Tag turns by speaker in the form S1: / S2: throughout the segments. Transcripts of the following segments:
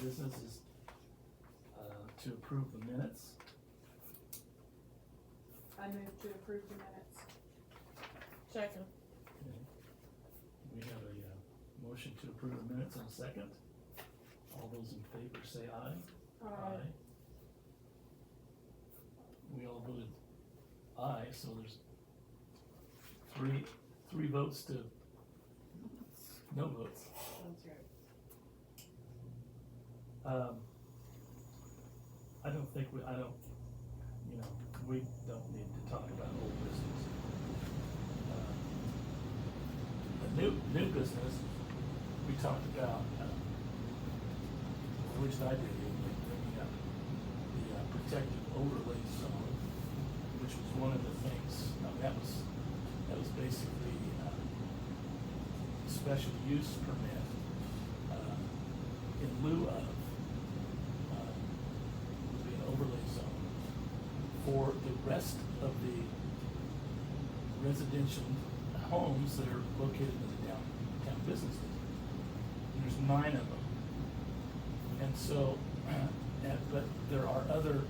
S1: business is, to approve the minutes.
S2: I move to approve the minutes.
S3: Second.
S1: Okay. We have a, motion to approve the minutes in a second. All those in favor say aye. We all voted aye, so there's three votes to no votes.
S3: That's right.
S1: I don't think we don't need to talk about old business. The new business, we talked about, at least I did, bringing up the protective overlay zone, which was one of the things, that was basically special use permit in lieu of would be an overlay zone for the rest of the residential homes that are located in the downtown business district. And there's 9 of them. And so, but there are other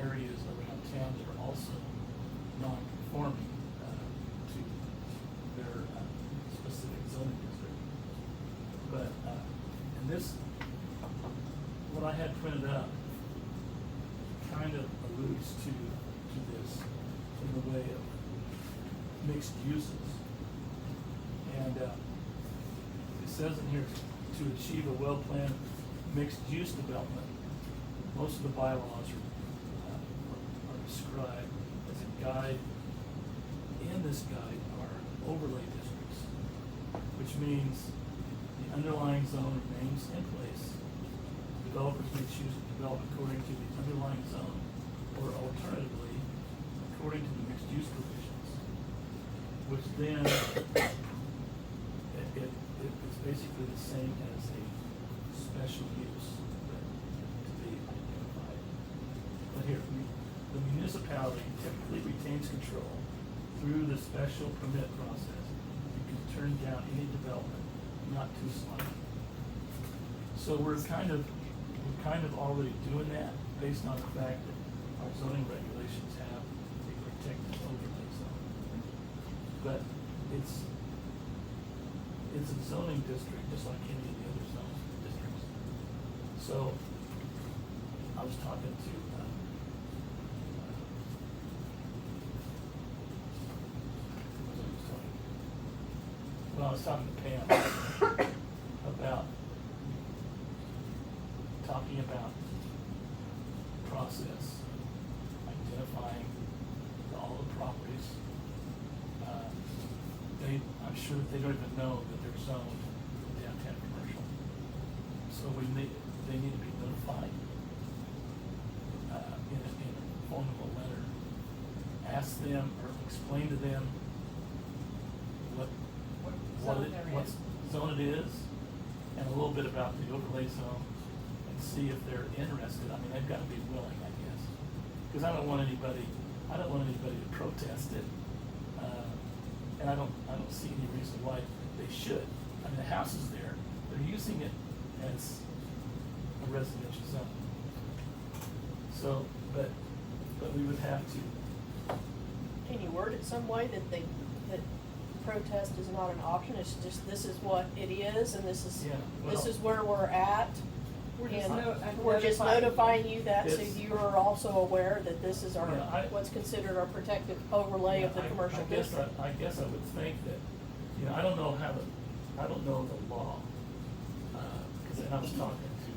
S1: areas around town that are also non-conforming to their specific zoning district. But and this, what I had printed up, kind of alludes to this in the way of mixed uses. And it says in here, to achieve a well-planned mixed-use development, most of the bylaws are described as a guide. In this guide are overlay districts, which means the underlying zone remains in place. Developers may choose to develop according to the underlying zone, or alternatively, according to the mixed-use provisions, which then it's basically the same as a special use to be identified. But here, the municipality typically retains control through the special permit process. You can turn down any development not too slight. So we're kind of already doing that based on the fact that our zoning regulations have a protected overlay zone. But it's a zoning district just like any of the other zoning districts. So I was talking to I was talking to Pam about process, identifying all the properties. I'm sure that they don't even know that they're zoned downtown commercial. So they need to be notified in a formal letter. Ask them or explain to them what zone it is, and a little bit about the overlay zone, and see if they're interested. I mean, they've got to be willing, I guess, because I don't want anybody to protest it, and I don't see any reason why they should. I mean, the house is there; they're using it as a residential zone. So, but we would have to.
S3: Can you word it some way that that protest is not an option, it's just, this is what it is, and this is, this is where we're at? We're just notifying you that, so you are also aware that this is our, what's considered our protected overlay of the commercial district.
S1: I guess I would think that, I don't know the law, because I was talking to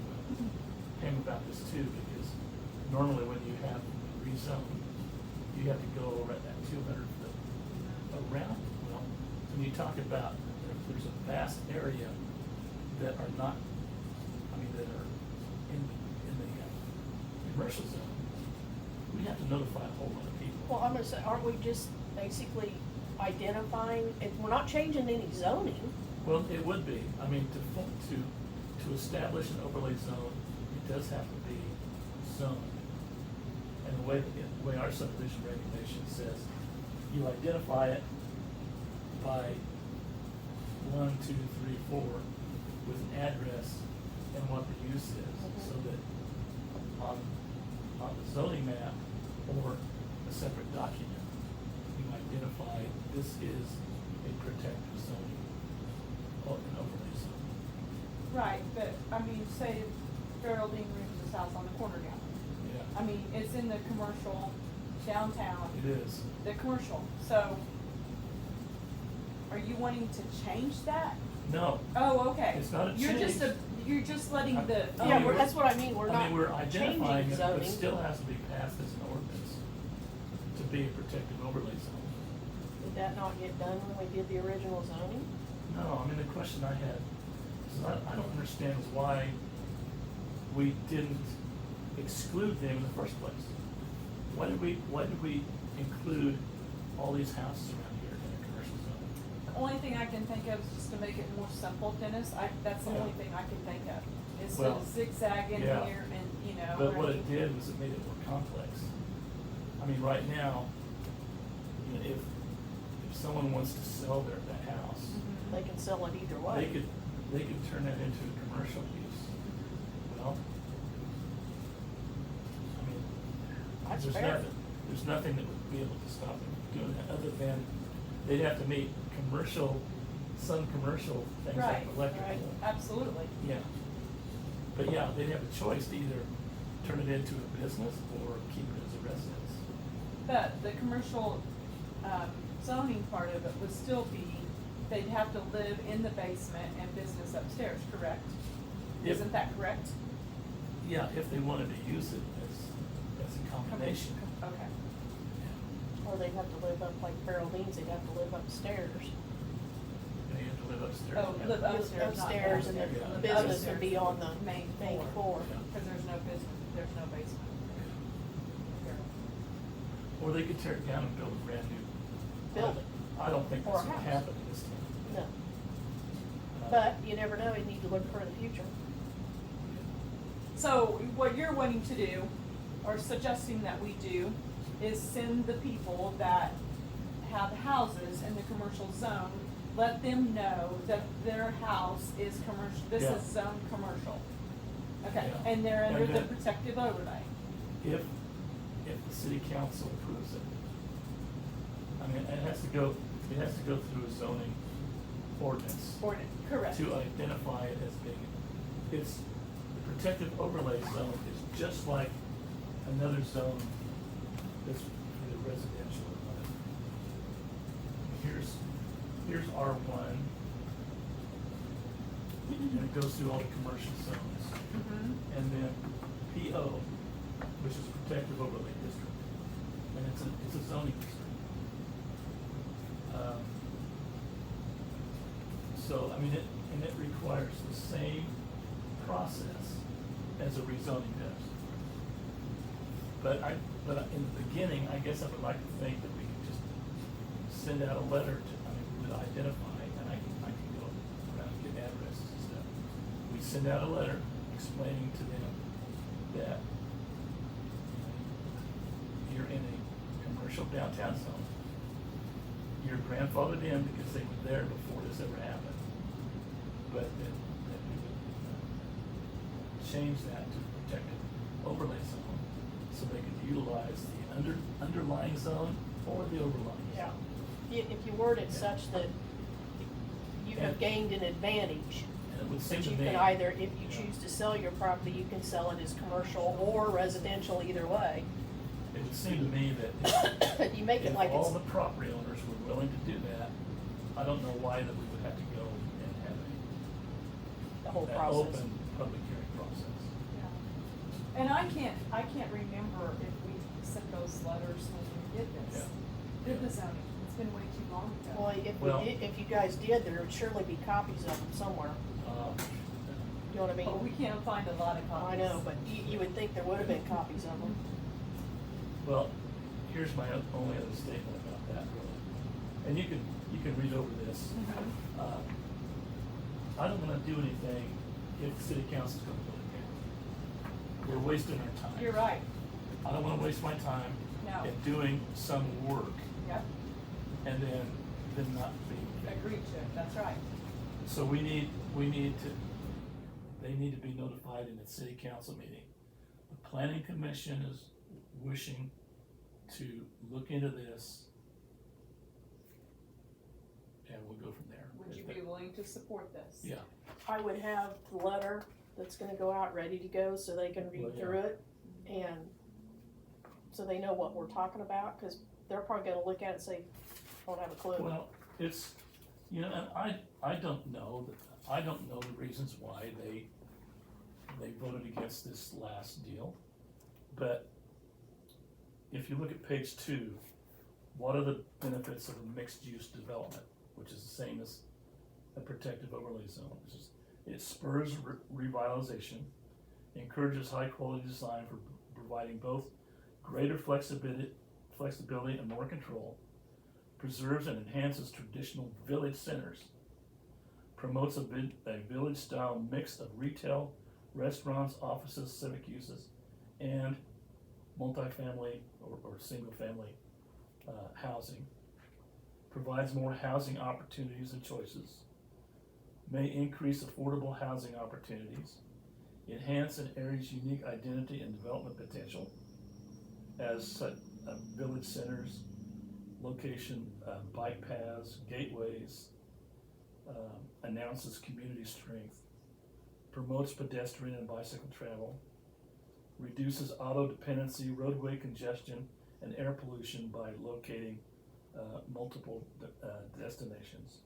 S1: him about this too, because normally when you have rezone, you have to go over that 200 foot around. Well, when you talk about, there's a vast area that are not, that are in the commercial zone, we have to notify a whole lot of people.
S3: Well, I'm gonna say, aren't we just basically identifying, if we're not changing any zoning?
S1: Well, it would be. I mean, to establish an overlay zone, it does have to be zoned. And the way our subdivision regulation says, you identify it by 1, 2, 3, 4 with an address and what the use is, so that on the zoning map or a separate document, you identify this is a protected zoning or an overlay zone.
S2: Right, but, I mean, say Geraldine Reeves' house on the corner down.
S1: Yeah.
S2: I mean, it's in the commercial downtown.
S1: It is.
S2: The commercial, so are you wanting to change that?
S1: No.
S2: Oh, okay.
S1: It's not a
S2: You're just
S1: change.
S2: you're just letting the.
S1: I
S3: Yeah,
S1: mean,
S3: that's what I mean, we're not
S1: we're identifying
S3: changing
S1: it, but
S3: zoning.
S1: still has to be passed as an ordinance to be a protected overlay zone.
S3: Did that not get done when we did the original zoning?
S1: No, I mean, the question I had is I don't understand is why we didn't exclude them in the first place. Why did we include all these houses around here in a commercial zone?
S2: The only thing I can think of is just to make it more simple, Dennis, that's the
S1: Yeah.
S2: only thing I can think of, is
S1: Well,
S2: to zigzag in
S1: yeah.
S2: here and, you know.
S1: But what it did was it made it more complex. I mean, right now, you know, if someone wants to sell that house,
S2: Mhm.
S3: They can sell it either way.
S1: they could turn that into a commercial use. Well, I mean,
S3: That's
S1: there's
S3: fair.
S1: nothing that would be able to stop them doing that, other than they'd have to meet some commercial things like
S2: Right,
S1: electrical.
S3: right.
S2: Absolutely.
S1: Yeah. But yeah, they'd have a choice to either turn it into a business or keep it as a residence.
S2: But the commercial, zoning part of it would still be, they'd have to live in the basement and business upstairs, correct?
S1: If-
S2: Isn't that correct?
S1: Yeah, if they wanted to use it as a combination.
S2: Okay.
S3: Or they'd have to live up, like Geraldine's, they'd have to live upstairs.
S1: They have to live upstairs.
S2: Oh,
S1: yeah.
S2: live upstairs, not
S3: Upstairs, and
S2: downstairs.
S1: the
S3: business
S2: Upstairs
S3: would be on the
S2: main
S3: main
S2: floor.
S3: floor.
S1: Yeah.
S2: Cause there's no business, there's no basement.
S1: Or they could tear it down and build a brand new
S3: Building.
S1: I don't think
S3: Or
S1: that's
S3: a
S1: gonna
S3: house.
S1: happen in this town.
S3: No,
S1: Uh,
S3: but you never know, you need to look for the future.
S2: So what you're wanting to do, or suggesting that we do, is send the people that have houses in the commercial zone, let them know that their house is commercial, this
S1: Yeah.
S2: is zone commercial. Okay,
S1: Yeah.
S2: and they're under
S1: And
S2: the
S1: then-
S2: protective overlay.
S1: If the city council approves it, I mean, it has to go through a zoning ordinance
S2: Correct.
S1: to identify it as being, it's, the protective overlay zone is just like another zone that's for the residential. Here's R1, and it goes through all the commercial zones.
S2: Mhm.
S1: And then PO, which is protective overlay district, and it's a zoning district. So, I mean, it requires the same process as a rezoning does. But in the beginning, I guess I would like to think that we could just send out a letter to, I mean, we would identify, and I can go around and get addresses and stuff. We send out a letter explaining to them that you're in a commercial downtown zone. You're grandfathered in because they were there before this ever happened. But that we would change that to protected overlay zone, so they could utilize the underlying zone or the overlying
S3: Yeah.
S1: zone.
S3: If you word it
S1: Yeah.
S3: such that you have
S1: And-
S3: gained an advantage,
S1: And it would seem
S3: that
S1: to
S3: you
S1: me.
S3: can either, if you
S1: Yeah.
S3: choose to sell your property, you can sell it as commercial or residential, either way.
S1: It would seem to me that
S3: If you make it
S1: if
S3: like
S1: all
S3: it's,
S1: the property owners were willing to do that, I don't know why that we would have to go and have
S3: the whole
S1: an
S3: process.
S1: open public hearing process.
S2: Yeah. And I can't remember if we sent those letters when we did this.
S1: Yeah.
S2: Did the zoning, it's been way too long ago.
S3: Well, if
S1: Well-
S3: we did, if you guys did, there would surely be copies of them somewhere. You know what I mean?
S2: But we can't find a lot of copies.
S3: I know, but you would think there would have been copies of them.
S1: Well, here's my only other statement about that, really. And you can read over this.
S2: Mhm.
S1: I don't wanna do anything if the city council's gonna put it down. We're wasting our time.
S2: You're right,
S1: I don't wanna waste my time
S2: No.
S1: in doing some work
S2: yep,
S1: and then not being.
S2: agreed to it, that's right.
S1: So we need to, they need to be notified in the city council meeting. The planning commission is wishing to look into this, and we'll go from there.
S2: Would you be willing to support this?
S1: Yeah,
S3: I would have the letter that's gonna go out ready to go so they can
S1: Well,
S3: read
S1: yeah.
S3: through it and so they know what we're talking about, cause they're probably gonna look at it and say, I don't have a clue.
S1: well, it's, you know, and I don't know, the reasons why they voted against this last deal. But if you look at page 2, what are the benefits of a mixed-use development, which is the same as a protective overlay zone? It spurs revitalization, encourages high-quality design for providing both greater flexibility and more control, preserves and enhances traditional village centers, promotes a village-style mix of retail, restaurants, offices, civic uses, and multifamily or single-family housing, provides more housing opportunities and choices, may increase affordable housing opportunities, enhance an area's unique identity and development potential as such village centers, location, bike paths, gateways, announces community strength, promotes pedestrian and bicycle travel, reduces auto dependency, roadway congestion, and air pollution by locating multiple destinations,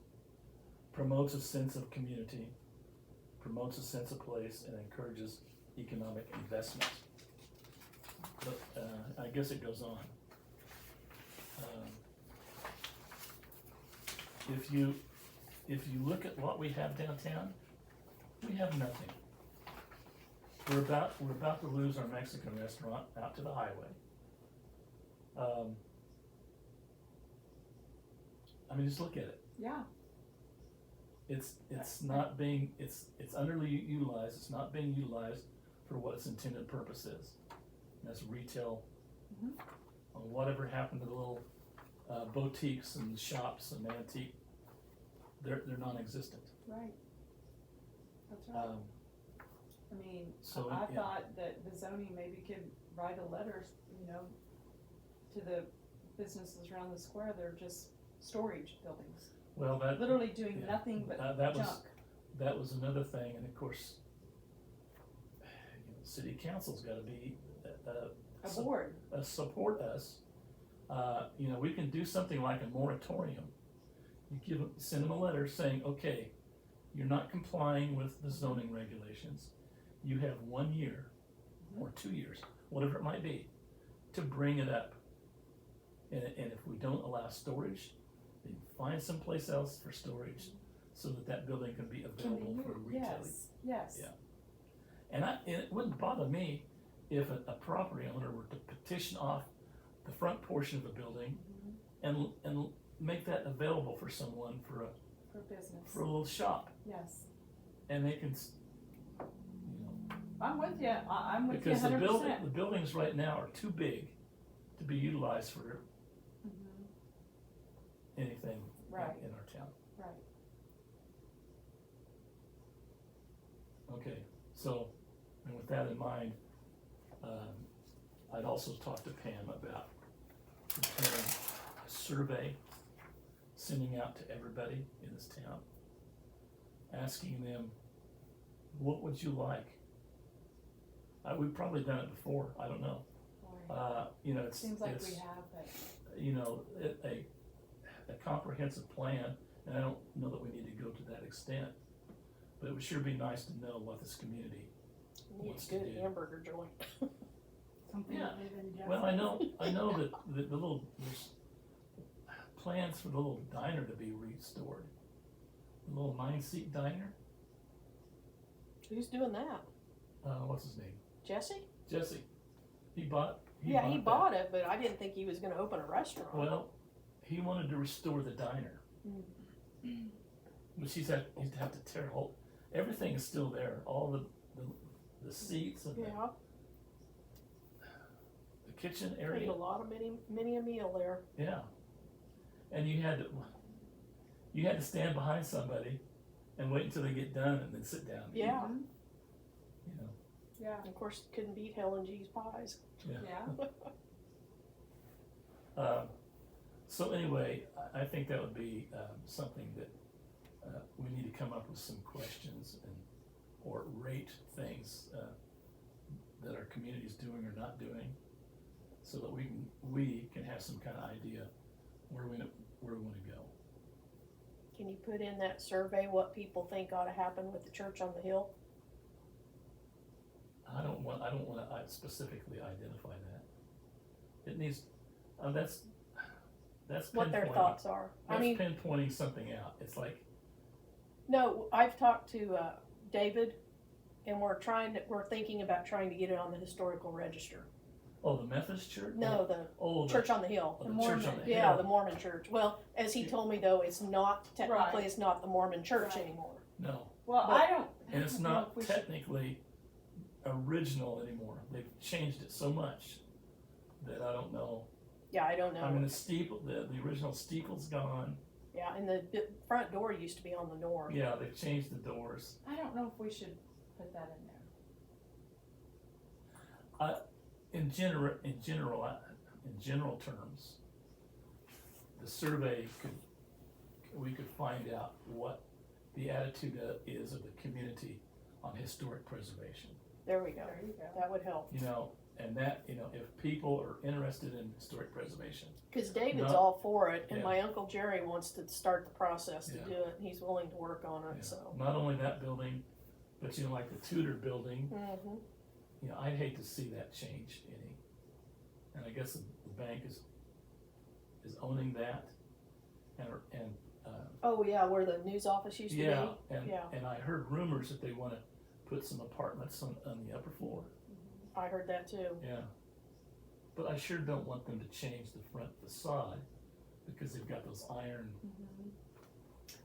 S1: promotes a sense of community, promotes a sense of place, and encourages economic investment. But I guess it goes on. If you look at what we have downtown, we have nothing. We're about to lose our Mexican restaurant out to the highway. I mean, just look at it.
S2: Yeah,
S1: It's not being, it's underutilized, it's not being utilized for what its intended purpose is. And that's retail.
S2: Mhm.
S1: Whatever happened to the little boutiques and shops and antique, they're non-existent.
S2: right. That's right.
S1: Um,
S2: I mean,
S1: so,
S2: I
S1: yeah.
S2: thought that the zoning maybe could write a letter, you know, to the businesses around the square, they're just storage buildings,
S1: Well, that.
S2: literally doing
S1: yeah,
S2: nothing but
S1: that was-
S2: junk.
S1: That was another thing, and of course, you know, city council's gotta be,
S2: A board,
S1: support us. You know, we can do something like a moratorium. You send them a letter saying, okay, you're not complying with the zoning regulations. You have 1 year or 2 years, whatever it might be, to bring it up. And if we don't allow storage, then find someplace else for storage so that building can be available for retailing.
S2: yes.
S1: Yeah. And it wouldn't bother me if a property owner were to petition off the front portion of the building and make that available for someone for
S2: business,
S1: a little shop.
S2: yes.
S1: And they can, you know,
S2: I'm with you, I'm with you
S1: because the
S2: 100%.
S1: buildings right now are too big to be utilized for
S2: Mhm.
S1: anything
S2: Right.
S1: in our town.
S2: Right,
S1: Okay, so, and with that in mind, I'd also talked to Pam about preparing a survey, sending out to everybody in this town, asking them, what would you like? We've probably done it before, I don't know.
S2: boy,
S1: You know,
S2: seems like we
S1: it's,
S2: have, but,
S1: you know, a comprehensive plan, and I don't know that we need to go to that extent, but it would sure be nice to know what this community
S3: Need
S1: wants
S3: a
S1: to
S3: good
S1: do.
S3: hamburger joint.
S2: something
S1: Yeah.
S2: other than just.
S1: Well, I know that the little, there's plans for the little diner to be restored. The little 9-seat diner,
S3: Who's doing that?
S1: what's his name?
S3: Jesse?
S1: Jesse. He bought
S3: He bought it, but I didn't think he was gonna open a restaurant.
S1: Well, he wanted to restore the diner. Which he'd have to tear whole, everything is still there, all the seats and
S3: Yeah,
S1: the kitchen
S3: ate
S1: area,
S3: a lot of many a meal there.
S1: yeah. And you had to stand behind somebody and wait until they get done and then sit down.
S3: Yeah.
S1: you know,
S2: Yeah,
S3: Of course, couldn't beat Helen G's pies.
S2: yeah.
S1: So anyway, I think that would be, something that, we need to come up with some questions or rate things, that our community's doing or not doing, so that we can have some kind of idea where we wanna go.
S3: Can you put in that survey what people think ought to happen with the church on the hill?
S1: I don't wanna specifically identify that. It needs, that's
S3: What their
S1: pinpointing-
S3: thoughts are. I
S1: That's
S3: mean,
S1: pinpointing something out. It's like,
S3: no, I've talked to, David, and we're thinking about trying to get it on the historical register.
S1: oh, the Methodist church?
S3: No, the
S1: Oh, the
S3: church on the hill.
S1: oh, the church on the hill.
S3: Yeah, the Mormon church. Well, as he told me though, it's not, technically,
S2: Right.
S3: it's not the Mormon church
S2: Right.
S3: anymore.
S1: No,
S2: Well,
S3: But-
S2: I don't.
S1: and it's
S2: know
S1: not
S2: if we should-
S1: technically original anymore. They've changed it so much that I don't know.
S3: Yeah, I don't know.
S1: I mean, the steeple, the original steeple's gone.
S3: Yeah, and the front door used to be on the north.
S1: Yeah, they've changed the doors.
S2: I don't know if we should put that in there.
S1: In general terms, the survey we could find out what the attitude is of the community on historic preservation.
S3: There we go.
S2: There you go.
S3: That would help.
S1: You know, and that, you know, if people are interested in historic preservation,
S3: Cause David's
S1: No.
S3: all for it, and
S1: Yeah.
S3: my Uncle Jerry wants to start the process to
S1: Yeah.
S3: do it, and he's willing to work on
S1: you
S3: it,
S1: know,
S3: so.
S1: not only that building, but you know, like the Tudor building,
S3: Mm-hmm.
S1: you know, I'd hate to see that change any. And I guess the bank is owning that, and,
S3: Oh, yeah, where the news office used to be?
S1: yeah, and,
S3: Yeah.
S1: and I heard rumors that they wanna put some apartments on the upper floor,
S3: I heard that too.
S1: yeah. But I sure don't want them to change the front facade, because they've got those iron,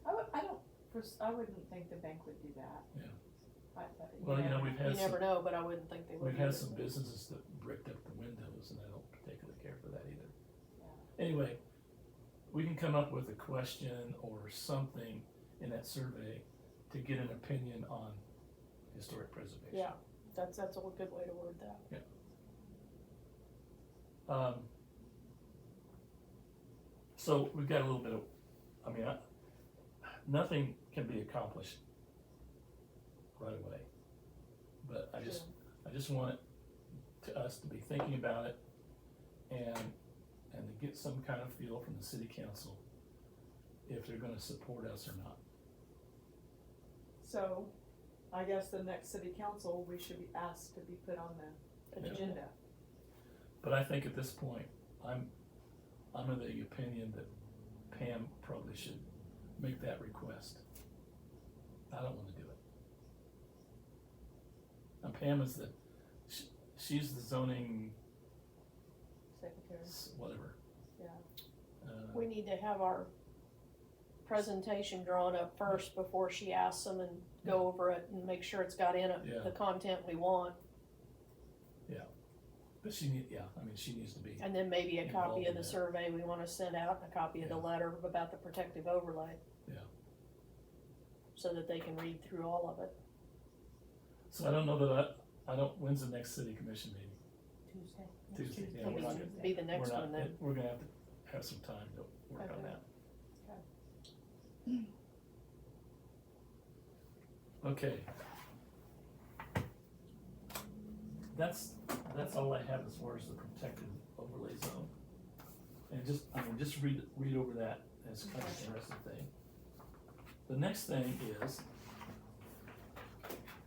S2: I wouldn't think the bank would do that.
S1: Yeah.
S2: Well,
S1: you know, we've
S3: You
S1: had
S3: never
S1: some,
S3: know, but I wouldn't think they would.
S1: we've had
S3: either.
S1: some businesses that bricked up the windows, and I don't particularly care for that either.
S2: Yeah.
S1: Anyway, we can come up with a question or something in that survey to get an opinion on historic preservation.
S3: Yeah, that's a good way to word that.
S1: So we've got a little bit of, I mean, nothing can be accomplished right away. But I just want us to be thinking about it and to get some kind of feel from the city council if they're gonna support us or not.
S2: So, I guess the next city council, we should be asked to be put on the
S1: Yeah.
S2: agenda.
S1: But I think at this point, I'm of the opinion that Pam probably should make that request. I don't wanna do it. And Pam is she's the zoning,
S3: Secretary.
S1: whatever.
S3: Yeah.
S1: Uh,
S3: We need to have our presentation drawn up first before she asks them and go over it and make sure it's got in it,
S1: Yeah.
S3: the content we want.
S1: But she needs to be,
S3: And then maybe a
S1: Involved
S3: copy
S1: in
S3: of the
S1: that.
S3: survey we wanna send out, and a copy of the
S1: Yeah.
S3: letter about the protective overlay.
S1: Yeah.
S3: So that they can read through all of it.
S1: so I don't know that when's the next city commission meeting?
S2: Tuesday.
S1: Tuesday, yeah,
S3: Maybe
S1: we're not-
S3: it'd be the next
S1: We're not-
S3: one then.
S1: We're gonna have to have some time to work on
S3: Okay.
S1: that. Okay. That's all I have as far as the protected overlay zone. And just read over that, it's kind of an interesting thing. The next thing is,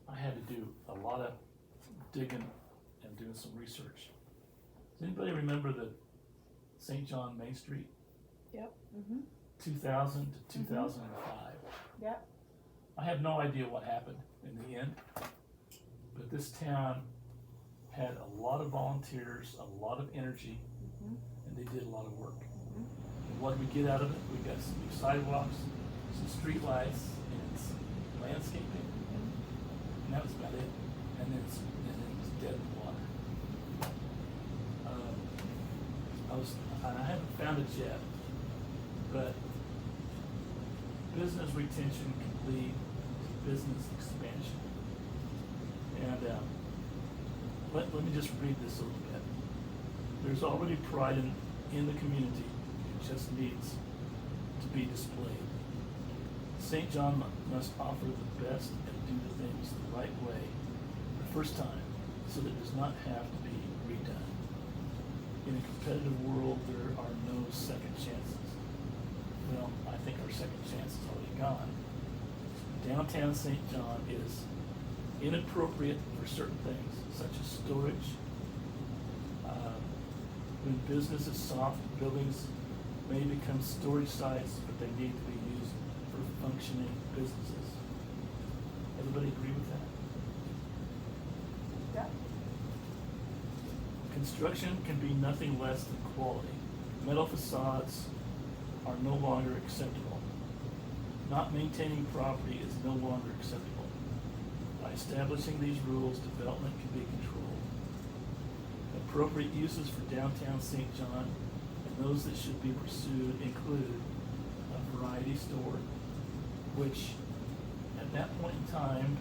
S1: I had to do a lot of digging and doing some research. Does anybody remember the St. John Main Street,
S2: Mm-hmm,
S1: 2000 to 2005?
S2: yep,
S1: I have no idea what happened in the end, but this town had a lot of volunteers, a lot of energy, and they did a lot of work. And what did we get out of it? We got some new sidewalks, some streetlights, and some landscaping, and that was about it. And then it was dead in the water. I haven't found it yet, but business retention can lead to business expansion. And, let me just read this a little bit. There's already pride in the community, it just needs to be displayed. St. John must offer the best and do the things the right way the first time, so that it does not have to be redone. In a competitive world, there are no second chances. Well, I think our second chance is already gone. Downtown St. John is inappropriate for certain things, such as storage. When business is soft, buildings may become storage sites, but they need to be used for functioning businesses. Everybody agree with that?
S2: Yeah.
S1: Construction can be nothing less than quality. Metal facades are no longer acceptable. Not maintaining property is no longer acceptable. By establishing these rules, development can be controlled. Appropriate uses for downtown St. John and those that should be pursued include a variety store, which at that point in time,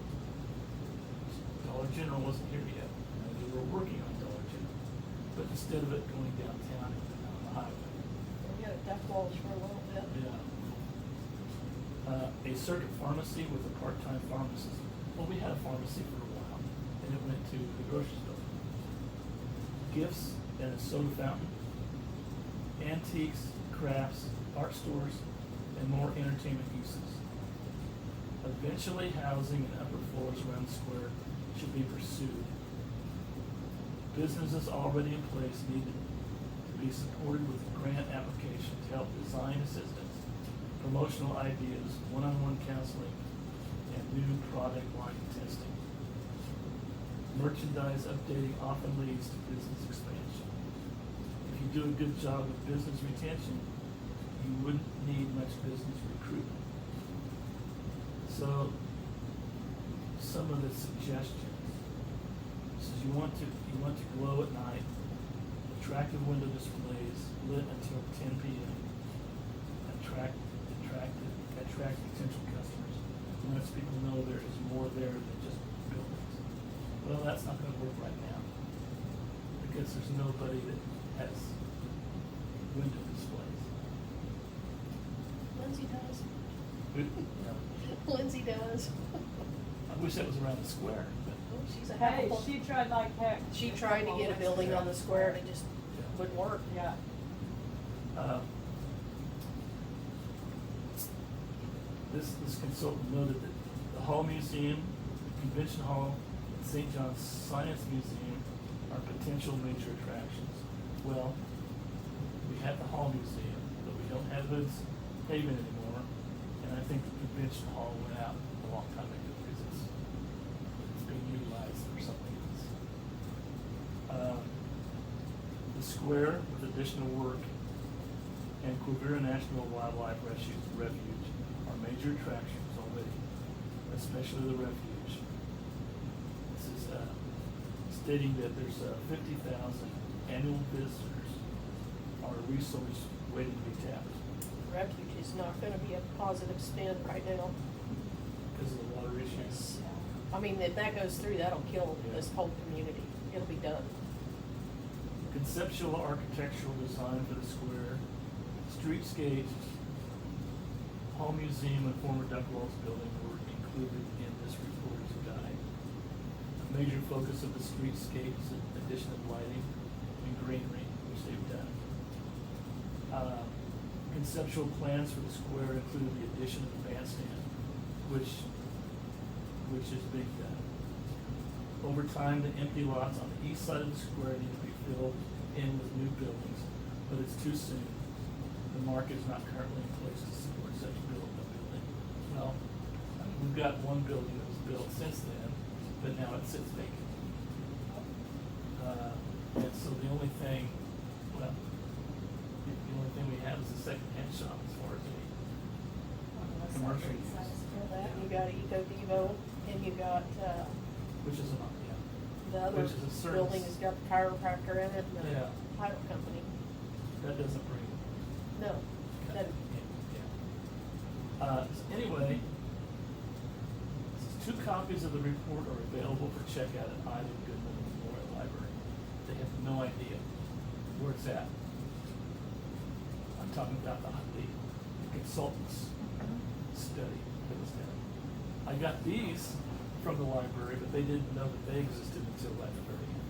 S1: Dollar General wasn't here yet. They were working on Dollar General, but instead of it going downtown, it went on the highway.
S3: We had a duck walls for a little bit.
S1: Yeah. A circuit pharmacy with a part-time pharmacist. Well, we had a pharmacy for a while, and it went to the grocery store. Gifts and a soda fountain, antiques, crafts, art stores, and more entertainment uses. Eventually, housing and upper floors around the square should be pursued. Businesses already in place need to be supported with a grant application to help design assistance, promotional ideas, one-on-one counseling, and new product line testing. Merchandise updating often leads to business expansion. If you do a good job with business retention, you wouldn't need much business recruitment. So, some of the suggestions. Says you want to glow at night, attractive window displays lit until 10 p.m. Attract potential customers. And lets people know there is more there than just buildings. Well, that's not going to work right now because there's nobody that has window displays.
S3: Lindsay does.
S1: No.
S3: Lindsay does.
S1: I wish that was around the square, but
S3: Oh, she's a
S2: Hey,
S3: heck of a-
S2: she tried like heck.
S3: She tried to get a building on the square and it just wouldn't work.
S2: Yeah.
S1: This consultant noted that the Hall Museum, the Convention Hall, and St. John's Science Museum are potential major attractions. Well, we have the Hall Museum, but we don't have Hood's Haven anymore, and I think the Convention Hall went out a long time ago because it's being utilized for something else. The square with additional work and Quivira National Wildlife Refuge are major attractions already, especially the refuge. This is stating that there's 50,000 annual visitors are a resource waiting to be tapped
S3: Refuge is not gonna be a positive spin right now.
S1: because of the water issues.
S3: I mean, if that goes through, that'll kill this whole community. It'll be done.
S1: Conceptual architectural design for the square, streetscape, Hall Museum and former Duckwalls building were included in this reporter's guide. A major focus of the streetscape is the addition of lighting and greenery, which they've done. Conceptual plans for the square include the addition of a bandstand, which is being done. Over time, the empty lots on the east side of the square need to be filled in with new buildings, but it's too soon. The market is not currently in place to support such building. Well, I mean, we've got one building that was built since then, but now it sits vacant. And so the only thing we have is a second-hand shop as far as the commercial use,
S3: That, you got Eco Devo, and you got,
S1: which is not,
S3: the other
S1: Which is a service.
S3: building has got the chiropractor in it and the
S1: Yeah.
S3: title company.
S1: that doesn't bring.
S3: No, that,
S1: Yeah. Anyway, this is too copies of the report are available for checkout at Ida Goodman Memorial Library. They have no idea where it's at. I'm talking about the consultants study that was done. I got these from the library, but they didn't know that they existed until right at the very end.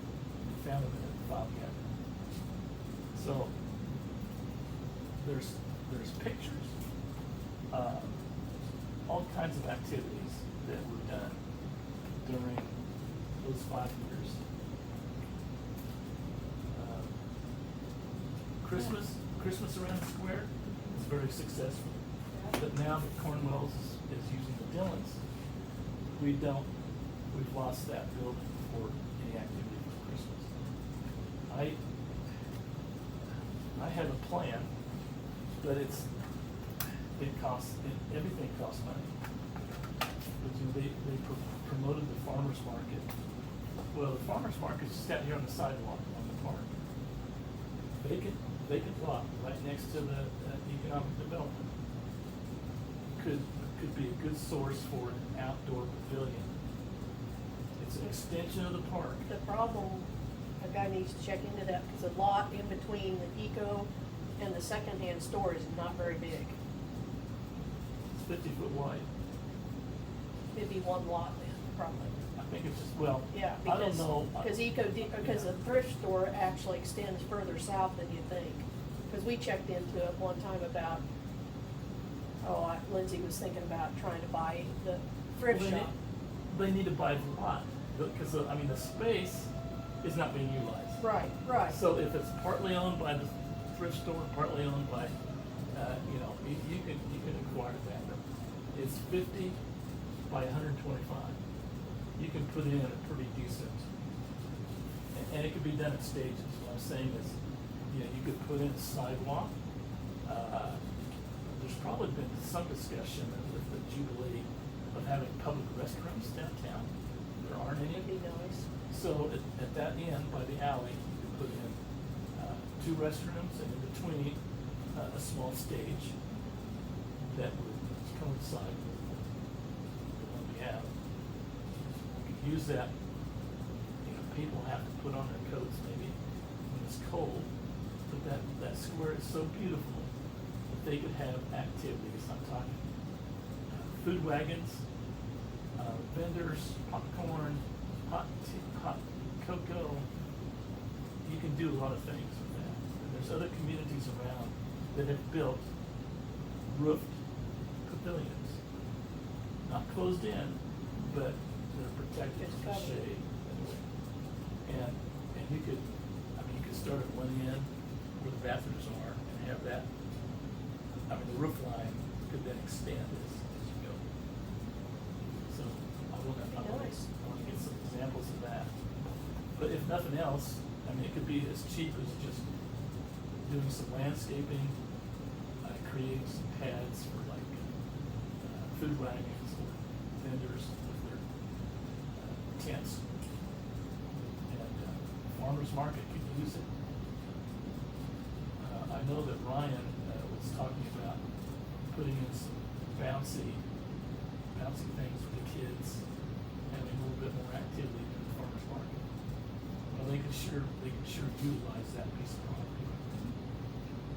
S1: We found them in the file cabinet. So, there's pictures, all kinds of activities that were done during those 5 years. Christmas around the square is very successful. But now that Cornwell's is using the Dillons, we've lost that building for any activity for Christmas. I have a plan, but everything costs money. But they promoted the farmer's market. Well, the farmer's market's just out here on the sidewalk on the park. Vacant lot right next to the economic development. Could be a good source for an outdoor pavilion. It's an extension of the park.
S3: The problem, a guy needs to check into that, because the lot in between the Eco and the secondhand store is not very big.
S1: It's 50 foot wide.
S3: It'd be one lot then, probably.
S1: I think it's just, well,
S3: Yeah,
S1: I don't
S3: because,
S1: know.
S3: because the thrift store actually extends further south than you think. Because we checked into it one time about, Lindsay was thinking about trying to buy the thrift
S1: Well,
S3: shop.
S1: They need to buy the lot, because, the space is not being utilized.
S3: Right, right.
S1: So if it's partly owned by the thrift store, partly owned by, you can acquire that. It's 50 by 125. You can put in a pretty decent, and it could be done in stages. What I'm saying is, you could put in a sidewalk. There's probably been some discussion with the Jubilee of having public restrooms downtown. There aren't any.
S3: It'd be nice.
S1: So at that end, by the alley, you could put in 2 restrooms, and in between, a small stage that would coincide with the one we have. We could use that. People have to put on their coats maybe when it's cold, but that square is so beautiful that they could have activities. I'm talking food wagons, vendors, popcorn, hot tea, hot cocoa. You can do a lot of things with that. And there's other communities around that have built roofed pavilions, not closed in, but they're protected
S3: It's
S1: from the
S3: covered.
S1: shade. And you could start at one end where the bathrooms are and have that. The roof line could then extend as you go. So I want to get some examples of that. But if nothing else, it could be as cheap as just doing some landscaping, creating some pads for food wagons or vendors with their tents. Farmers market could use it. I know that Ryan was talking about putting in some bouncy things for the kids, having a little bit more activity in the farmers market. Well, they could sure utilize that piece of property.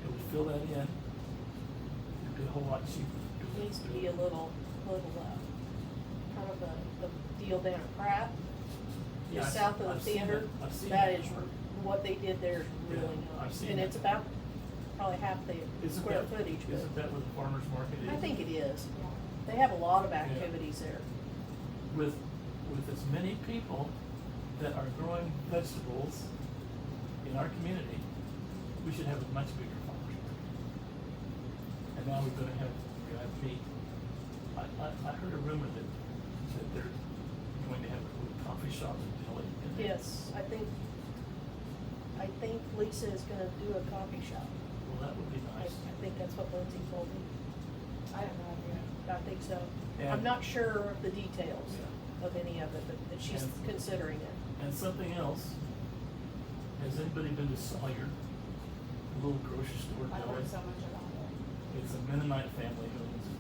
S1: It would fill that in. It'd be a whole lot cheaper.
S3: It needs to be a little, kind of a deal down at Pratt.
S1: Yeah,
S3: Just south of the
S1: I've seen
S3: theater.
S1: that. I've seen
S3: That
S1: that.
S3: is, what they did there is really
S1: Yeah, I've
S3: nice.
S1: seen
S3: And
S1: that.
S3: it's about probably half the square footage, but
S1: Isn't that what the farmers market is?
S3: I think it is. They have a lot of activities there.
S1: With as many people that are growing vegetables in our community, we should have a much bigger farmers market. And now we're gonna have meat. I heard a rumor that they're going to have a little coffee shop in Delhi.
S3: Yes, I think Lisa is gonna do a coffee shop.
S1: Well, that would be
S3: I
S1: nice.
S3: think that's what Lindsay told me.
S2: I have no idea.
S3: I think so.
S1: And-
S3: I'm not sure of the details
S1: Yeah.
S3: of any of it, but that she's
S1: And-
S3: considering it.
S1: And something else, has anybody been to Sawyer, a little grocery store in
S2: I
S1: Delhi?
S2: heard so much about it.
S1: It's a Mennonite family who owns it.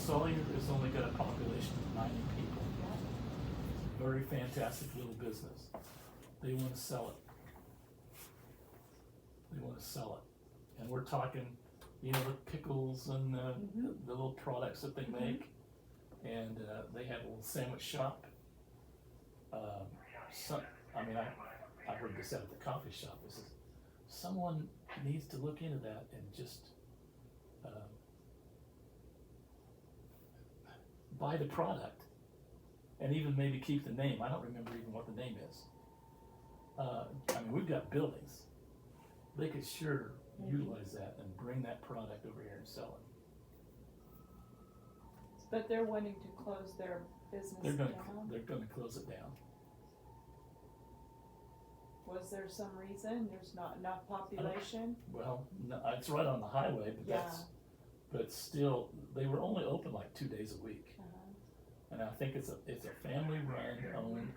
S1: Sawyer has only got a population of 90 people. Very fantastic little business. They wanna sell it. They wanna sell it. And we're talking, you know, the pickles and the little products that they make. And, they have a little sandwich shop. I heard this out at the coffee shop. This is, someone needs to look into that and just, buy the product and even maybe keep the name. I don't remember even what the name is. We've got buildings. They could sure utilize that and bring that product over here and sell it.
S2: But they're wanting to close their business
S1: They're
S2: down.
S1: gonna close it down.
S2: Was there some reason? There's not enough population?
S1: Well, no, it's right on the highway, but but still, they were only open like 2 days a week. And I think it's a family run, owned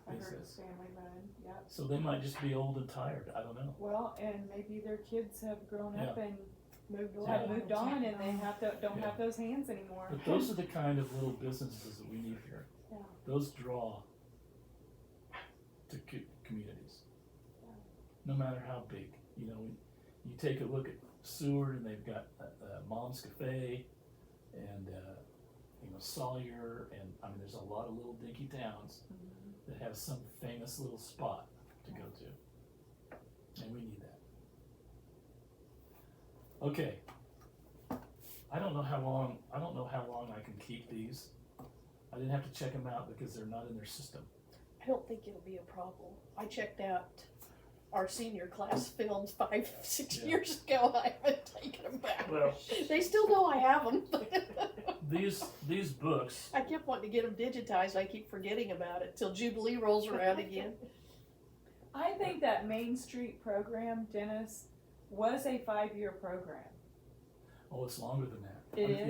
S2: I heard
S1: business.
S2: it's family run, yep.
S1: So they might just be old and tired, I don't know.
S2: Well, and maybe their kids have grown up and
S3: Moved
S2: have
S3: on.
S2: moved on and they don't
S1: Yeah.
S2: have those hands anymore.
S1: But those are the kind of little businesses that we need here.
S2: Yeah.
S1: Those draw to communities.
S2: Yeah.
S1: No matter how big, you know, you take a look at Seward and they've got Mom's Cafe and, you know, Sawyer and, there's a lot of little dinky towns that have some famous little spot to go to. And we need that. Okay. I don't know how long I can keep these. I didn't have to check them out because they're not in their system.
S3: I don't think it'll be a problem. I checked out our senior class films 5-6
S1: Yeah.
S3: years ago. I haven't taken them back.
S1: Well,
S3: They still know I have them.
S1: these books,
S3: I kept wanting to get them digitized. I keep forgetting about it till Jubilee rolls around again.
S2: I think that Main Street program, Dennis, was a 5-year program.
S1: oh, it's longer than that.
S2: It is?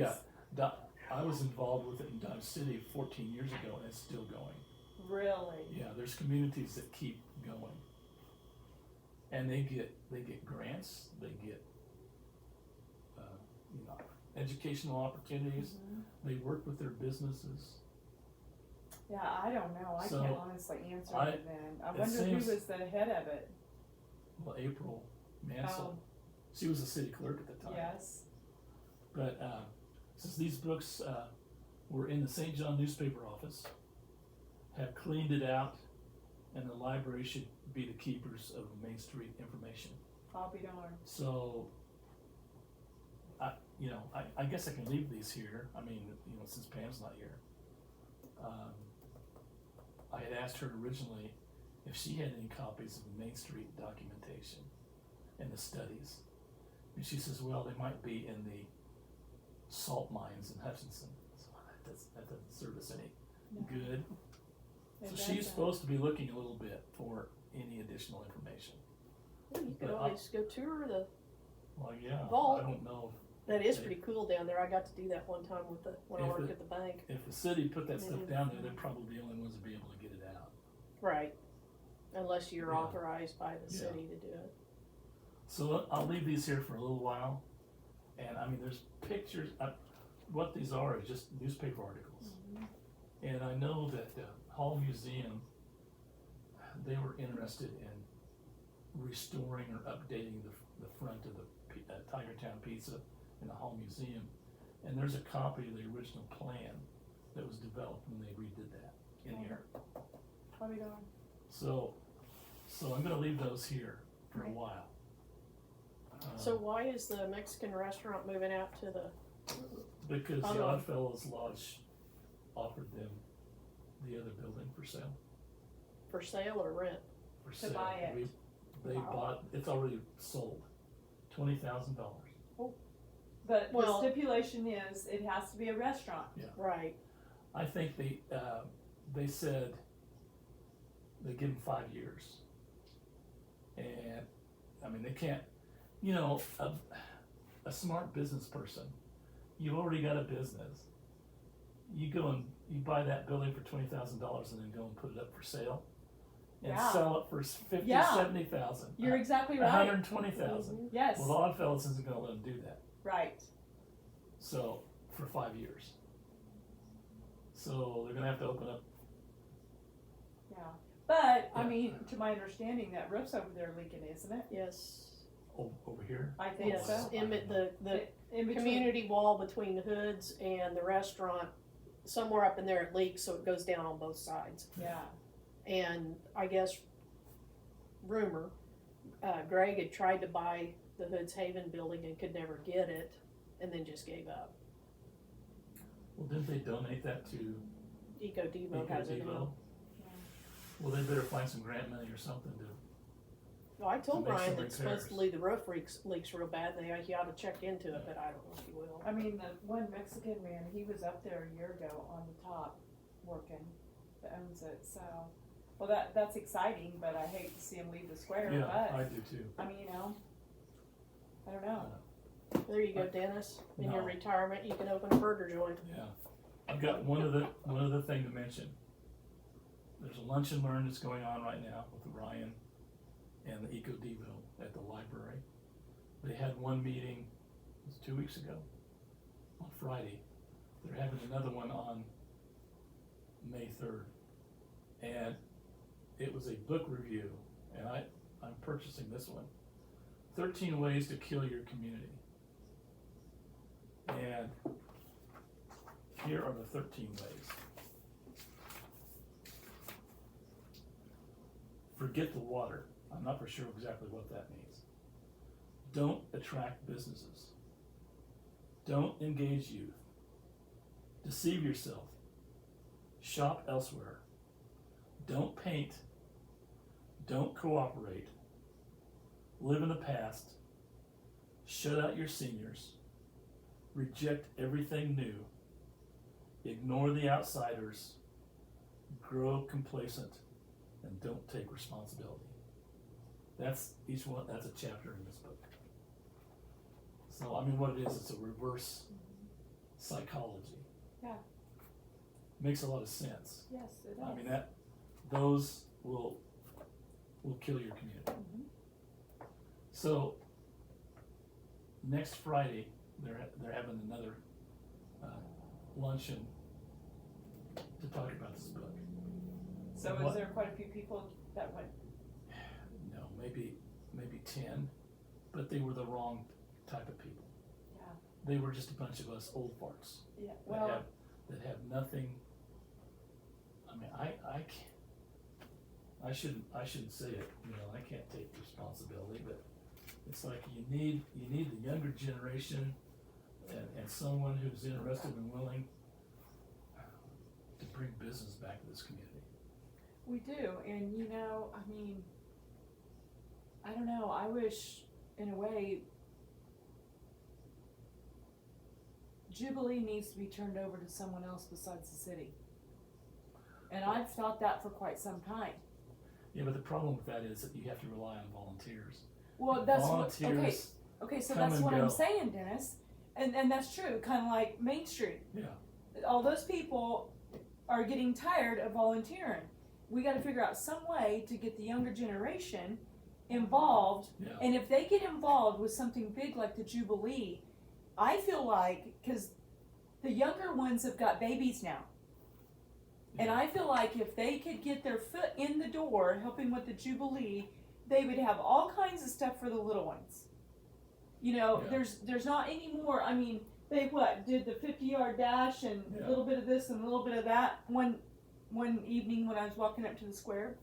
S1: Yeah, I was involved with it in Dodge City 14 years ago and it's still going.
S2: Really?
S1: Yeah, there's communities that keep going. And they get grants, they get, you know, educational opportunities, they work with their businesses.
S2: Yeah, I don't know. I
S1: So,
S2: can't honestly answer
S1: I-
S2: it then. I
S1: it
S2: wonder who
S1: seems-
S2: was the head of it.
S1: Well, April Mansell,
S2: Oh.
S1: she was the city clerk at the time.
S2: Yes.
S1: But since these books were in the St. John newspaper office, have cleaned it out, and the library should be the keepers of Main Street information.
S2: I'll be darned.
S1: So, I guess I can leave these here. Since Pam's not here. I had asked her originally if she had any copies of Main Street documentation and the studies. And she says, well, they might be in the salt mines in Hutchinson. So that doesn't serve us any
S2: No.
S1: good.
S2: It
S1: So she's
S2: doesn't.
S1: supposed to be looking a little bit for any additional information.
S3: Well, you could
S1: But
S3: always go tour the.
S1: Well, yeah,
S3: Vault.
S1: I don't know
S3: That is pretty cool down there. I got to do that one time when I
S1: If
S3: worked
S1: it-
S3: at the bank.
S1: if the city put that stuff
S3: Mhm.
S1: down there, they're probably the only ones to be able to get it out.
S3: Right. Unless you're
S1: Yeah.
S3: authorized by the
S1: Yeah.
S3: city to do it.
S1: So I'll leave these here for a little while. And there's pictures, what these are is just newspaper articles. And I know that Hall Museum, they were interested in restoring or updating the front of the Tiger Town Pizza in the Hall Museum. And there's a copy of the original plan that was developed when they redid that in here.
S2: I'll be darned.
S1: So I'm gonna leave those here for a
S2: Right.
S1: while.
S3: So why is the Mexican restaurant moving out to the?
S1: Because
S3: Oh.
S1: the Oddfellows Lodge offered them the other building for sale.
S3: For sale or rent?
S1: For
S2: To
S1: sale.
S2: buy it.
S1: They
S3: Wow.
S1: bought, it's already sold, $20,000.
S2: But
S3: Well-
S2: the stipulation is it has to be a restaurant.
S3: Right.
S1: I think they said they give them 5 years. And, they can't, a smart business person, you already got a business. You go and you buy that building for $20,000 and then go and put it up for sale. And
S2: Yeah.
S1: sell it for 50,
S2: Yeah.
S1: 70,000.
S2: You're exactly right.
S1: 120,000.
S2: Yes,
S1: Well, the Oddfellows isn't gonna let them do that.
S2: right.
S1: So, for 5 years. So they're gonna have to open up,
S2: Yeah, but, I
S1: Yeah.
S2: mean, to my understanding, that roof's over there leaking, isn't it?
S3: Yes,
S1: over here.
S2: I think
S3: yes,
S2: so.
S3: in the
S2: In between,
S3: community wall between the hoods and the restaurant, somewhere up in there it leaks, so it goes down on both sides.
S2: yeah,
S3: And I guess, rumor, Greg had tried to buy the Hoods Haven building and could never get it, and then just gave up.
S1: Well, didn't they donate that to
S3: Eco Devo has it
S1: Eco
S3: now.
S2: yeah.
S1: Well, they better find some grant money or something to,
S3: Well, I told
S1: To make
S3: Brian
S1: some
S3: that
S1: repairs.
S3: supposedly the roof leaks real bad, and he ought to check into it, but I don't know if he will.
S2: I mean, the one Mexican man, he was up there a year ago on the top working, that owns it, so. Well, that's exciting, but I hate to see him leave the square,
S1: yeah, I
S2: but,
S1: do too.
S2: I mean, I don't know.
S3: There you go, Dennis. In your
S1: No.
S3: retirement, you can open a burger joint.
S1: Yeah, I've got one other thing to mention. There's a lunch and learn that's going on right now with Ryan and the Eco Devo at the library. They had one meeting, it was 2 weeks ago, on Friday. They're having another one on May 3rd. And it was a book review, and I'm purchasing this one. 13 Ways to Kill Your Community. And here are the 13 ways. Forget the water. I'm not for sure exactly what that means. Don't attract businesses. Don't engage youth. Deceive yourself. Shop elsewhere. Don't paint. Don't cooperate. Live in the past. Shut out your seniors. Reject everything new. Ignore the outsiders. Grow complacent. And don't take responsibility. That's each one, that's a chapter in this book. So, I mean, what it is, it's a reverse psychology.
S2: Yeah,
S1: Makes a lot of sense.
S2: yes, it
S1: I
S2: does.
S1: mean, those will kill your community.
S2: Mhm.
S1: So, next Friday, they're having another luncheon to talk about this book.
S2: So
S1: What-
S2: is there quite a few people that went,
S1: No, maybe 10, but they were the wrong type of people.
S2: yeah,
S1: They were just a bunch of us old farts
S2: yeah,
S1: that
S2: well,
S1: have nothing. I mean, I can't. I shouldn't say it. You know, I can't take responsibility, but it's like you need the younger generation and someone who's interested and willing to bring business back to this community.
S2: we do, and you know, I mean, I don't know, I wish, in a way, Jubilee needs to be turned over to someone else besides the city. And I've thought that for quite some time.
S1: Yeah, but the problem with that is that you have to rely on volunteers.
S2: Well, that's what, okay,
S1: Volunteers,
S2: okay, so
S1: come
S2: that's
S1: and
S2: what
S1: go.
S2: I'm saying, Dennis, and that's true, kinda like Main Street.
S1: yeah,
S2: All those people are getting tired of volunteering. We gotta figure out some way to get the younger generation involved.
S1: yeah.
S2: And if they get involved with something big like the Jubilee, I feel like, cause the younger ones have got babies now. And I feel like if they could get their foot in the door helping with the Jubilee, they would have all kinds of stuff for the little ones. You know,
S1: Yeah.
S2: there's not any more, I mean, they did the 50-yard dash and
S1: Yeah.
S2: a little bit of this and a little bit of that one evening when I was walking up to the square.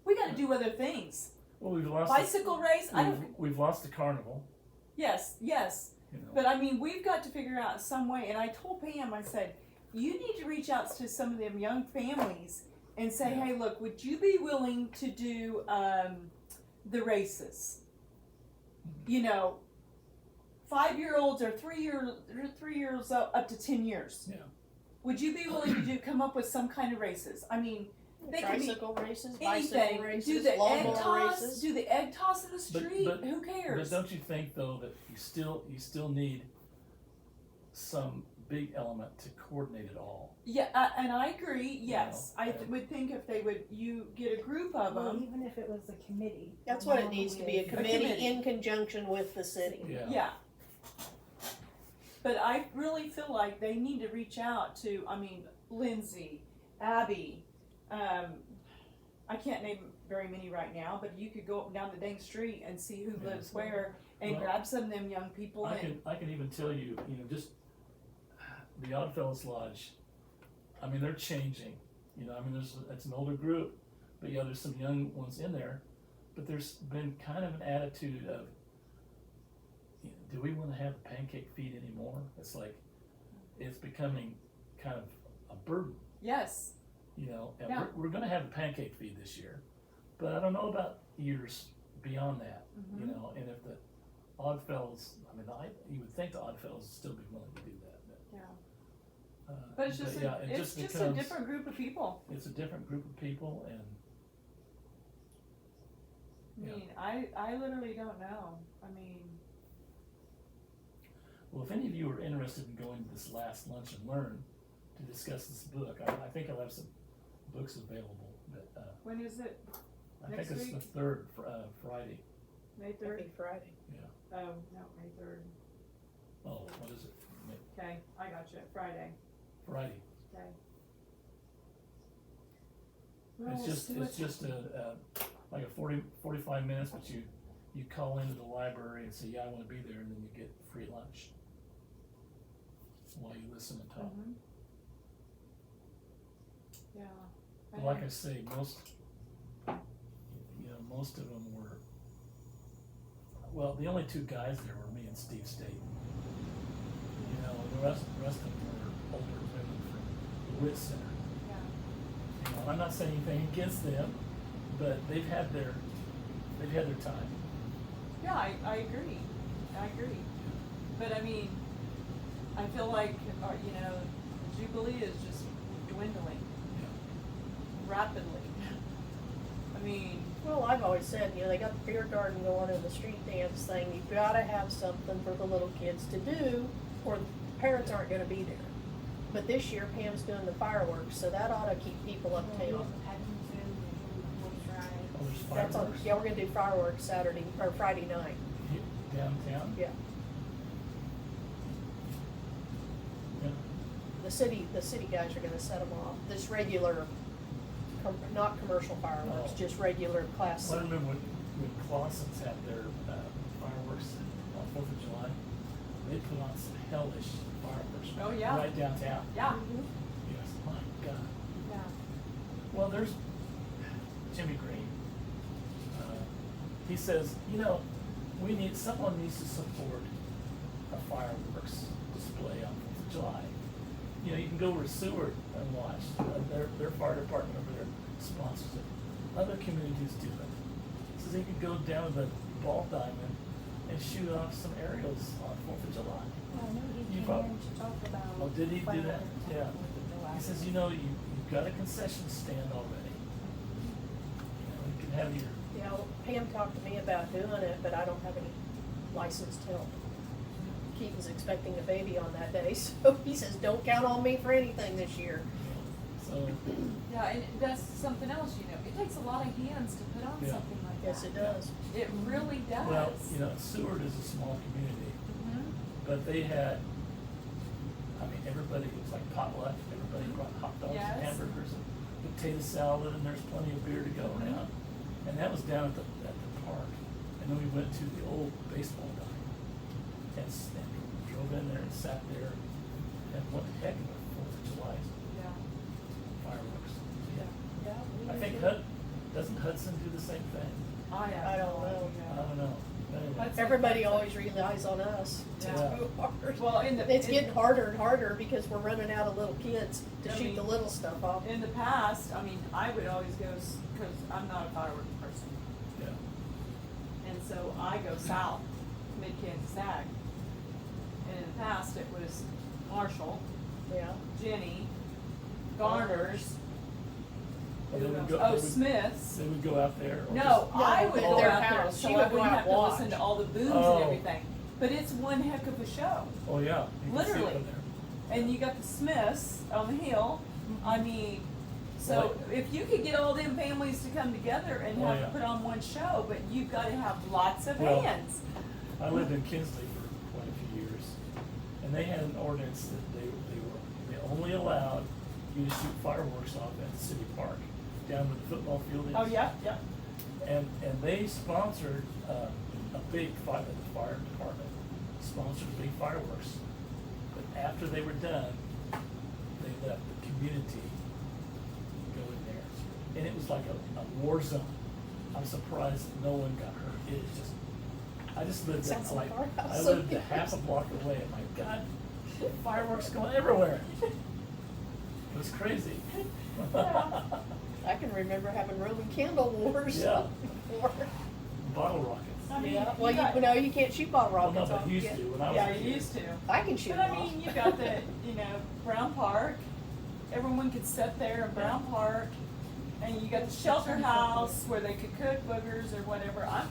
S2: We gotta do other things.
S1: Well, we've lost.
S2: Bicycle race, I don't,
S1: We've lost the carnival.
S2: yes,
S1: You know.
S2: but I mean, we've got to figure out some way, and I told Pam, I said, you need to reach out to some of them young families and say,
S1: Yeah.
S2: hey, look, would you be willing to do the races? You know, 5-year-olds or 3 years up to 10 years.
S1: Yeah.
S2: Would you be willing to come up with some kind of races? I mean, they can be
S3: Tricycle races, bicycle
S2: anything. Do
S3: races,
S2: the egg
S3: lawnmower
S2: toss.
S3: races.
S2: Do the egg toss in the street.
S1: but-
S2: Who
S1: But
S2: cares?
S1: don't you think though that you still need some big element to coordinate it all?
S2: Yeah, and I agree. Yes,
S1: You know,
S2: I would think if they would, you get a group of
S4: Well,
S2: them.
S4: even if it was a committee.
S3: That's what it
S4: along
S3: needs to be, a
S4: with-
S3: committee
S2: committee.
S3: in conjunction with the city.
S1: Yeah.
S2: Yeah. But I really feel like they need to reach out to, I mean, Lindsay, Abby, I can't name very many right now, but you could go up and down the dang street and see who
S1: Yeah.
S2: lives where and
S1: Well,
S2: grab some of them young people
S1: I
S2: and,
S1: can even tell you, just the Oddfellows Lodge, I mean, they're changing, I mean, it's an older group, but yeah, there's some young ones in there, but there's been kind of an attitude of, do we wanna have a pancake feed anymore? It's like, it's becoming kind of a burden,
S2: yes,
S1: and
S2: Yeah.
S1: we're gonna have a pancake feed this year, but I don't know about years beyond that,
S2: Mhm.
S1: and if the Oddfellows, I mean, you would think the Oddfellows would still be willing to do that,
S2: yeah.
S1: but.
S2: But it's just,
S1: yeah,
S2: a,
S1: it
S2: it's just a
S1: becomes-
S2: different group of people.
S1: It's a different group of people and,
S2: I
S1: Yeah.
S2: mean, I literally don't know. I mean,
S1: well, if any of you are interested in going to this last Lunch and Learn to discuss this book, I think I'll have some books available, but,
S2: when is it?
S1: I
S2: Next
S1: think it's
S2: week?
S1: the third, Friday,
S2: May
S3: Happy
S2: 3rd?
S3: Friday.
S1: yeah.
S2: Oh, no, May 3rd.
S1: Oh, what is it?
S2: Okay, I got you. Friday.
S1: Friday.
S2: Okay. Well,
S1: It's
S2: we'll
S1: just,
S2: see
S1: it's
S2: what's-
S1: just like a 45 minutes, but you call into the library and say, yeah, I wanna be there, and then you get free lunch while you listen and talk.
S2: Mhm. Yeah.
S1: But like I say, most of them were, well, the only two guys there were me and Steve State. The rest of them were older women from the Wit Center.
S2: Yeah.
S1: I'm not saying anything against them, but they've had their time.
S2: Yeah, I agree. I agree. But I mean, I feel like, Jubilee is just dwindling rapidly. I mean,
S3: Well, I've always said, they got the beer garden going and the street dance thing, you've gotta have something for the little kids to do, or the parents aren't gonna be there. But this year Pam's doing the fireworks, so that ought to keep people uptown.
S1: Oh, there's
S3: That's on,
S1: fireworks
S3: yeah, we're gonna do fireworks Saturday, or Friday night,
S1: downtown.
S3: yeah.
S1: Yeah.
S3: The city guys are gonna set them off, this regular, not commercial fireworks,
S1: Oh.
S3: just regular class.
S1: Well, I remember when Clausen's had their fireworks on 4th of July, they put on some hellish fireworks.
S2: Oh, yeah.
S1: Right downtown.
S2: yeah,
S1: Yes, my God.
S2: yeah.
S1: Well, there's Jimmy Green. He says, someone needs to support a fireworks display on 4th of July. You can go over to Seward and watch. Their fire department over there sponsors it. Other communities do it. He says he could go down to the ball diamond and shoot off some aerials on 4th of July. You prob- Oh, did he do that? Yeah. He says, you've got a concession stand already. You can have your,
S3: Pam talked to me about doing it, but I don't have any licensed help. Keaton's expecting a baby on that day, so he says, don't count on me for anything this year.
S1: so,
S2: Yeah, and that's something else, it takes a lot of hands to put on
S1: Yeah.
S2: something like that.
S3: Yes, it does.
S2: It really does.
S1: well, Seward is a small community,
S2: Mhm.
S1: but they had, everybody, it was like potluck, everybody brought hot dogs and
S2: Yes.
S1: hamburgers and potato salad, and there's plenty of beer to go around. And that was down at the park. And then we went to the old baseball diamond and drove in there and sat there, and what the heck of a 4th of July
S2: Yeah,
S1: fireworks.
S3: Yeah.
S1: I think doesn't Hudson do the same thing?
S2: I have
S3: I don't
S2: no
S3: know.
S1: I
S2: idea.
S1: don't know. Anyway.
S2: That's-
S3: Everybody always relies on us to
S2: Yeah.
S3: do ours.
S2: Well,
S3: It's getting harder and harder because we're running out of little kids to
S2: I
S3: shoot
S2: mean,
S3: the little stuff off.
S2: in the past, I would always go, because I'm not a fireworks person,
S1: Yeah.
S2: and so I go south, mid-Kansas Ag. And in the past, it was Marshall,
S3: Yeah.
S2: Jenny, Garner's,
S1: Well, they
S2: who
S1: would
S2: else?
S1: go-
S2: Oh,
S1: they would-
S2: Smith's.
S1: They would go out there. Or
S2: No,
S1: just-
S2: I
S3: No,
S2: would
S3: at
S2: go
S3: their
S2: out there,
S3: house.
S2: so
S3: She
S2: I
S3: would go
S2: wouldn't
S3: out
S2: have to
S3: watch.
S2: listen to all the booths
S1: Oh.
S2: and everything. But it's one heck of a show.
S1: Oh, yeah. You can see it
S2: Literally.
S1: from there.
S2: And you got the Smiths on the hill. I mean, so
S1: Well,
S2: if you could get all them families to come together and
S1: Oh,
S2: have
S1: yeah.
S2: put on one show, but you've got to have lots of
S1: Well,
S2: hands.
S1: I lived in Kinsley for quite a few years, And they had an ordinance that they only allowed you to shoot fireworks off at the city park, down where the football field is.
S2: Oh, yeah, yeah.
S1: And they sponsored, a big fire, the fire department sponsored big fireworks. But after they were done, they let the community go in there. And it was like a war zone. I'm surprised no one got hurt. It was just, I just lived that,
S3: Sounds like our
S1: I
S3: house.
S1: lived a half a block away, and my God, fireworks going everywhere. It was crazy.
S3: I can remember having Roman candle wars.
S1: Yeah.
S3: before.
S1: Bottle rockets.
S2: I mean,
S3: Yeah,
S2: you
S3: well,
S2: got-
S3: you know, you can't shoot bottle
S1: Well, no,
S3: rockets
S1: but
S3: off.
S1: you used to, when I was a
S2: Yeah,
S1: kid.
S2: you used to.
S3: I can shoot
S2: But I
S3: them off.
S2: mean, you got the, Brown Park, everyone could sit there in Brown Park, and you got the shelter house where they could cook boogers or whatever. I'm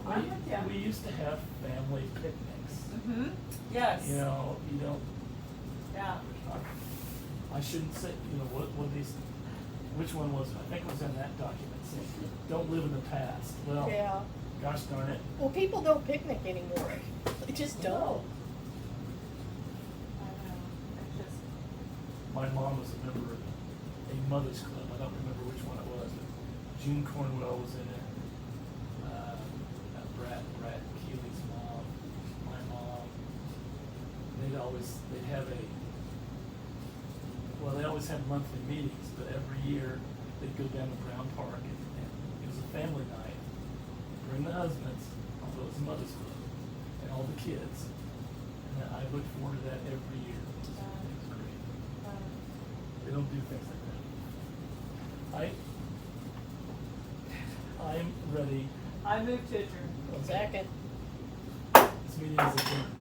S2: with ya.
S1: We used to have family picnics.
S2: Mm-hmm, yes.
S1: You know, you don't,
S2: Yeah.
S1: I shouldn't say, what of these, which one was it? I think it was in that document saying, don't live in the past. Well,
S3: Yeah.
S1: gosh darn it.
S3: Well, people don't picnic anymore. They just don't.
S2: I know, it's just,
S1: My mom was a member of a mother's club. I don't remember which one it was, but June Cornwell was in it. Brad Keeley's mom, my mom. They'd have they always had monthly meetings, but every year they'd go down to Brown Park and it was a family night. Bring the husbands, although it was a mother's club, and all the kids. And I look forward to that every year. It was great. They don't do things like that. I'm ready.
S2: I moved to adjourn.
S1: Okay.
S3: Second.
S1: This meeting is adjourned.